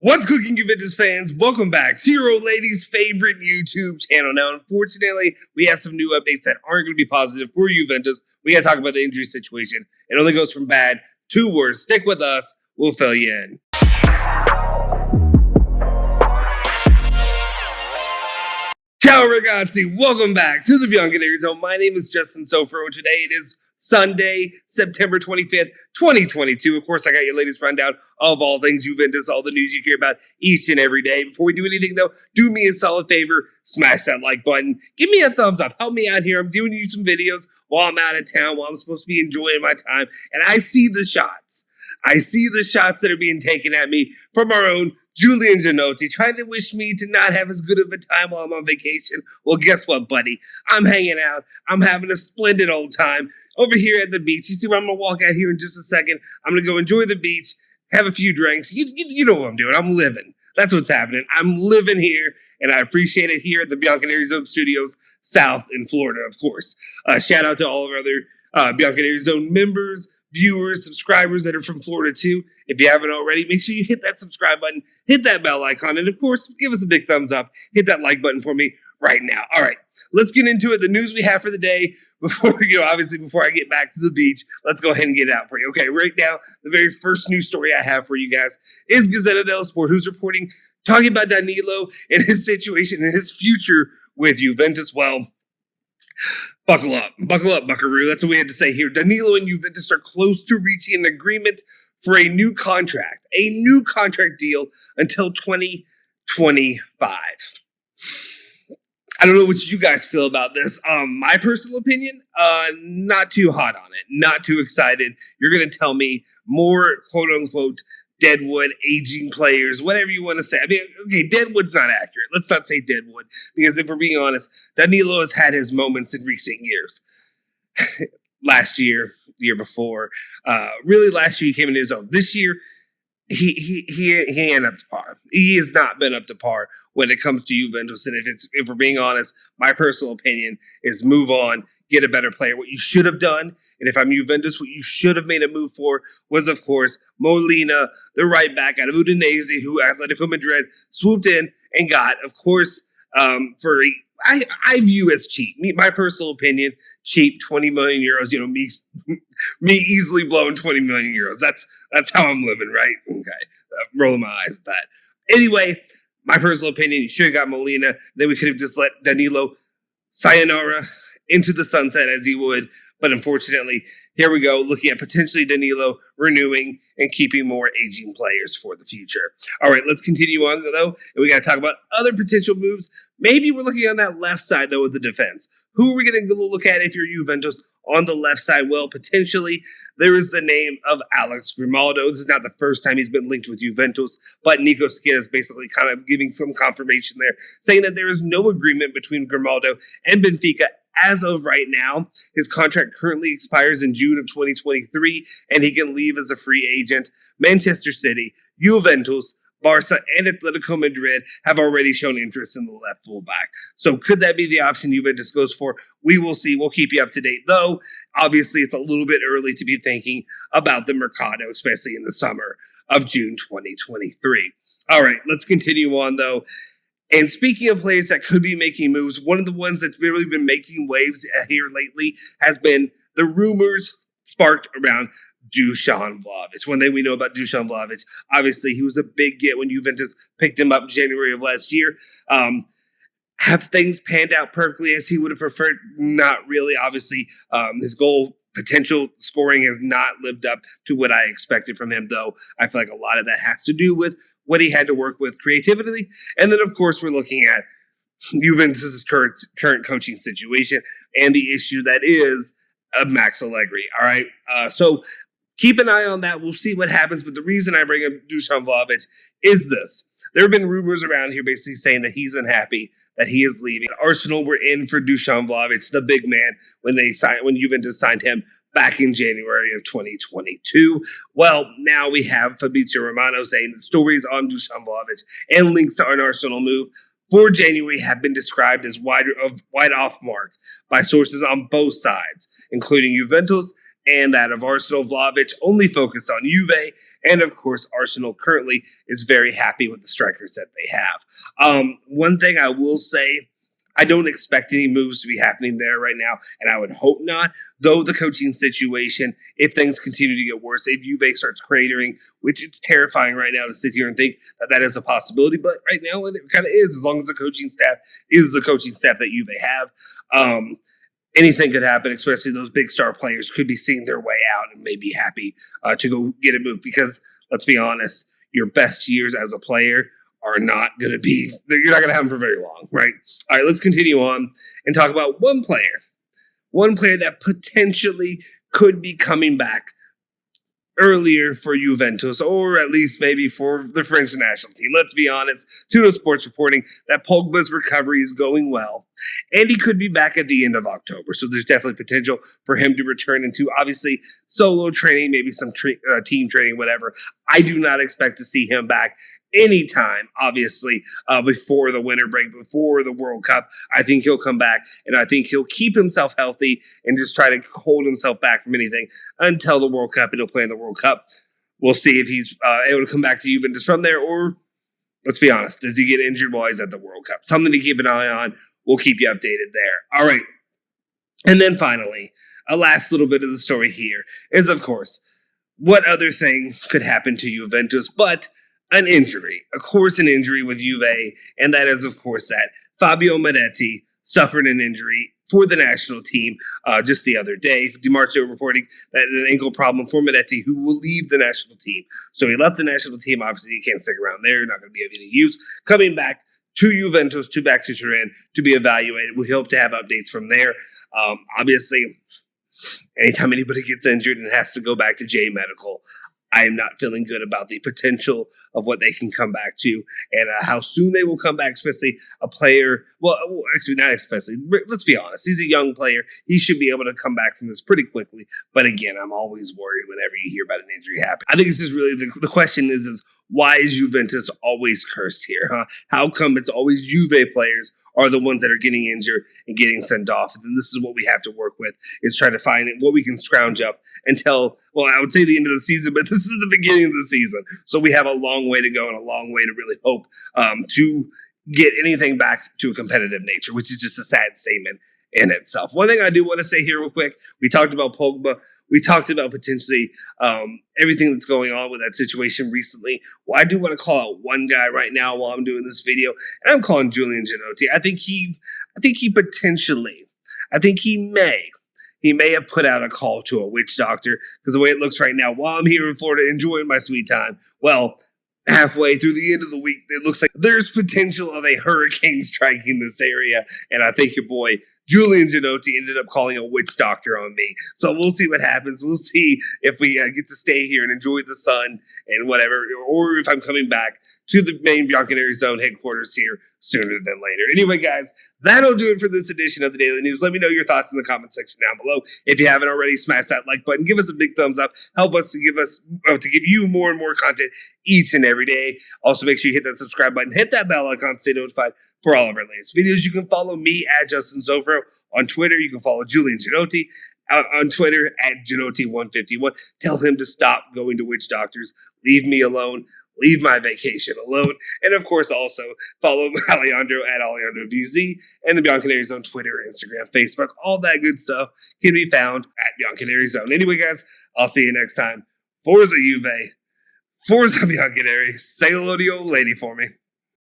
What's cooking, Juventus fans? Welcome back to your old lady's favorite YouTube channel. Now, unfortunately, we have some new updates that aren't going to be positive for Juventus. We got to talk about the injury situation. It only goes from bad to worse. Stick with us. We'll fill you in. Ciao ragazzi, welcome back to the bianconerizonechannel. My name is Justin Sofer, and today it is Sunday, September 25th, 2022. Of course, I got your latest rundown of all things Juventus, all the news you care about each and every day. Before we do anything, though, do me a solid favor. Smash that like button. Give me a thumbs up. Help me out here. I'm doing you some videos while I'm out of town, while I'm supposed to be enjoying my time. And I see the shots. I see the shots that are being taken at me from our own Julian Zanotti, trying to wish me to not have as good of a time while I'm on vacation. Well, guess what, buddy? I'm hanging out. I'm having a splendid old time over here at the beach. You see where I'm going to walk out here in just a second. I'm going to go enjoy the beach, have a few drinks. You know what I'm doing. I'm living. That's what's happening. I'm living here, and I appreciate it here at the bianconerizonechannel Studios South in Florida, of course. Shout out to all of our other bianconerizonechannel members, viewers, subscribers that are from Florida too. If you haven't already, make sure you hit that subscribe button, hit that bell icon, and of course, give us a big thumbs up. Hit that like button for me right now. All right, let's get into it. The news we have for the day before I get back to the beach, let's go ahead and get it out for you. Okay, right now, the very first news story I have for you guys is Gazzetta dello Sport, who's reporting, talking about Danilo and his situation and his future with Juventus. Well, buckle up, buckaroo. That's what we had to say here. Danilo and Juventus are close to reaching an agreement for a new contract deal until 2025. I don't know what you guys feel about this. My personal opinion, not too hot on it, not too excited. You're going to tell me more, quote unquote, deadwood, aging players, whatever you want to say. I mean, okay, deadwood's not accurate. Let's not say deadwood, because if we're being honest, Danilo has had his moments in recent years. Last year, the year before, really last year he came into his own. This year, he ain't up to par. He has not been up to par when it comes to Juventus. And if we're being honest, my personal opinion is move on, get a better player. What you should have done, and if I'm Juventus, what you should have made a move for was, of course, Molina, the right back out of Udinese, who Atletico Madrid swooped in and got, of course, for I view as cheap. My personal opinion, cheap, 20 million euros. You know, me easily blowing 20 million euros. That's how I'm living, right? Okay, rolling my eyes at that. Anyway, my personal opinion, you should have got Molina. Then we could have just let Danilo sayonara into the sunset as he would. But unfortunately, here we go, looking at potentially Danilo renewing and keeping more aging players for the future. All right, let's continue on, though. And we got to talk about other potential moves. Maybe we're looking on that left side, though, with the defense. Who are we going to look at if you're Juventus on the left side? Well, potentially, there is the name of Alex Grimaldo. This is not the first time he's been linked with Juventus, but Nico Schia is basically kind of giving some confirmation there, saying that there is no agreement between Grimaldo and Benfica as of right now. His contract currently expires in June of 2023, and he can leave as a free agent. Manchester City, Juventus, Barca, and Atletico Madrid have already shown interest in the left fullback. So could that be the option Juventus goes for? We will see. We'll keep you up to date, though. Obviously, it's a little bit early to be thinking about the Mercado, especially in the summer of June 2023. All right, let's continue on, though. And speaking of players that could be making moves, one of the ones that's really been making waves here lately has been the rumors sparked around Dusan Vlahovic. One thing we know about Dusan Vlahovic, obviously he was a big get when Juventus picked him up January of last year. Have things panned out perfectly as he would have preferred? Not really. Obviously, his goal potential scoring has not lived up to what I expected from him, though. I feel like a lot of that has to do with what he had to work with creatively. And then, of course, we're looking at Juventus' current coaching situation and the issue that is Max Allegri. All right. So keep an eye on that. We'll see what happens. But the reason I bring up Dusan Vlahovic is this. There have been rumors around here basically saying that he's unhappy, that he is leaving. Arsenal were in for Dusan Vlahovic, the big man, when Juventus signed him back in January of 2022. Well, now we have Fabio Romano saying the stories on Dusan Vlahovic and links to an Arsenal move for January have been described as wide off mark by sources on both sides, including Juventus and that of Arsenal. Vlahovic only focused on Juve, and of course, Arsenal currently is very happy with the strikers that they have. One thing I will say, I don't expect any moves to be happening there right now, and I would hope not. Though the coaching situation, if things continue to get worse, if Juve starts cratering, which it's terrifying right now to sit here and think that that is a possibility, but right now it kind of is, as long as the coaching staff is the coaching staff that Juve have. Anything could happen, especially those big star players could be seeing their way out and may be happy to go get a move because, let's be honest, your best years as a player are not going to be, you're not going to have them for very long, right? All right, let's continue on and talk about one player that potentially could be coming back earlier for Juventus, or at least maybe for the French national team. Let's be honest, Tudo Sports reporting that Pogba's recovery is going well, and he could be back at the end of October. So there's definitely potential for him to return into, obviously, solo training, maybe some team training, whatever. I do not expect to see him back anytime, obviously, before the winter break, before the World Cup. I think he'll come back, and I think he'll keep himself healthy and just try to hold himself back from anything until the World Cup, and he'll play in the World Cup. We'll see if he's able to come back to Juventus from there, or, let's be honest, does he get injured while he's at the World Cup? Something to keep an eye on. We'll keep you updated there. All right. And then finally, a last little bit of the story here is, of course, what other thing could happen to Juventus but an injury. Of course, an injury with Juve, and that is, of course, that Fabio Miretti suffered an injury for the national team just the other day. DiMarzio reporting that an ankle problem for Miretti, who will leave the national team. So he left the national team. Obviously, he can't stick around there. Not going to be of any use. Coming back to Juventus, back to Turin to be evaluated. We hope to have updates from there. Obviously, anytime anybody gets injured and has to go back to J Medical, I am not feeling good about the potential of what they can come back to and how soon they will come back, especially a player. Well, actually, not especially. Let's be honest. He's a young player. He should be able to come back from this pretty quickly. But again, I'm always worried whenever you hear about an injury happen. I think this is really the question is why is Juventus always cursed here? Huh? How come it's always Juve players are the ones that are getting injured and getting sent off? And this is what we have to work with, is try to find what we can scrounge up until, well, I would say the end of the season, but this is the beginning of the season. So we have a long way to go and a long way to really hope to get anything back to a competitive nature, which is just a sad statement in itself. One thing I do want to say here real quick, we talked about Pogba. We talked about potentially everything that's going on with that situation recently. Well, I do want to call out one guy right now while I'm doing this video, and I'm calling Julian Genotti. I think he may have put out a call to a witch doctor, because the way it looks right now, while I'm here in Florida enjoying my sweet time, well, halfway through the end of the week, it looks like there's potential of a hurricane striking this area, and I think your boy Julian Genotti ended up calling a witch doctor on me. So we'll see what happens. We'll see if we get to stay here and enjoy the sun and whatever, or if I'm coming back to the main Bianconeri Zone headquarters here sooner than later. Anyway, guys, that'll do it for this edition of the Daily News. Let me know your thoughts in the comment section down below. If you haven't already, smash that like button. Give us a big thumbs up. Help us to give you more and more content each and every day. Also, make sure you hit that subscribe button. Hit that bell icon. Stay notified for all of our latest videos. You can follow me at Justin Zofro on Twitter. You can follow Julian Genotti on Twitter at Genotti151. Tell him to stop going to witch doctors. Leave me alone. Leave my vacation alone. And of course, also follow Alejandro at AlejandroBZ and the Bianconeri Zone Twitter, Instagram, Facebook. All that good stuff can be found at Bianconeri Zone. Anyway, guys, I'll see you next time. Forza Juve. Forza Bianconeri. Say hello to your old lady for me.